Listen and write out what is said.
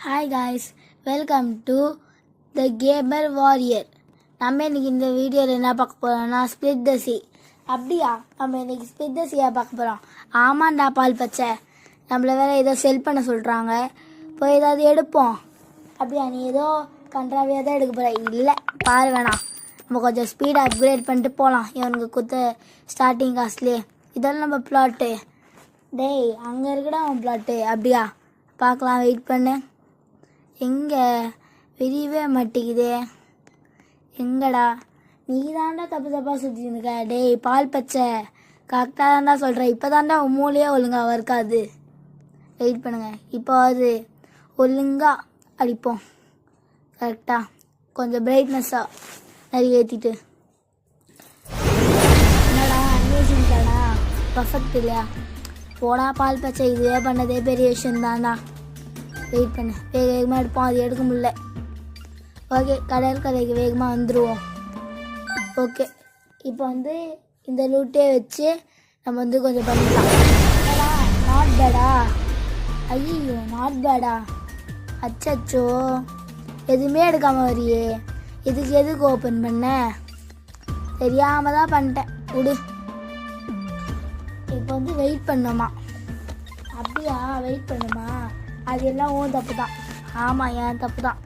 Hi guys, welcome to the gamer warrior. நம்ம இன்னைக்கு இந்த வீடியோவில் என்ன பார்க்க போகிறோம்னா ஸ்பிளிட் த சி. அப்படியா, நம்ம இன்னைக்கு ஸ்பிளிட் த சியாக பார்க்க போகிறோம். ஆமாண்டா பால் பச்சை, நம்மளை வேற ஏதோ செல் பண்ண சொல்கிறாங்க. போய் ஏதாவது எடுப்போம். அப்படியா, நீ ஏதோ கண்ட்ராவியாக தான் எடுக்க போகிற? இல்லை பாரு, வேணாம், நம்ம கொஞ்சம் ஸ்பீடாக அப்கிரேட் பண்ணிட்டு போகலாம். இவனுக்கு கொடுத்த ஸ்டார்டிங் காஸ்ட்லேயே இதெல்லாம் நம்ம பிளாட்டு. டேய், அங்கே இருக்கடா அவன் பிளாட்டு. அப்படியா, பார்க்கலாம், வெயிட் பண்ணு. எங்கே விரியவே மாட்டேங்குதே, எங்கடா? நீ தாண்டா தப்பு தப்பாக சுற்றிட்டு இருக்க. டேய் பால் பச்சை, கரெக்டாக தான்டா சொல்கிறேன். இப்போ தாண்டா உன் மூலையே ஒழுங்காக இருக்காது. வெயிட் பண்ணுங்க, இப்போ அது ஒழுங்காக அடிப்போம். கரெக்டாக கொஞ்சம் பிரைட்னஸ்ஸாக நிறைய ஏற்றிட்டு. என்னடா அன்வேஷன் தானா? பர்ஃபெக்ட் இல்லையா? போடா பால் பச்சை, இதுவே பண்ணதே பெரிய விஷயம் தானா. வெயிட் பண்ணு, வேகமாக எடுப்போம். அது எடுக்க முடியல. ஓகே, கடற்கரைக்கு வேகமாக வந்துடுவோம். ஓகே, இப்போ இந்த லூட்டே வச்சு நம்ம கொஞ்சம் பண்ணிக்கலாம். நாட் பேடா. ஐயோ, நாட் பேடா. அச்சோ, எதுவுமே எடுக்காமல் வரியே. எதுக்கு ஓப்பன் பண்ண? தெரியாமல் தான் பண்ணிட்டேன், விடு. இப்போ வெயிட் பண்ணுமா? அப்படியா, வெயிட் பண்ணுமா? அது எல்லாம் உன் தப்பு தான். ஆமாம், என் தப்பு தான்.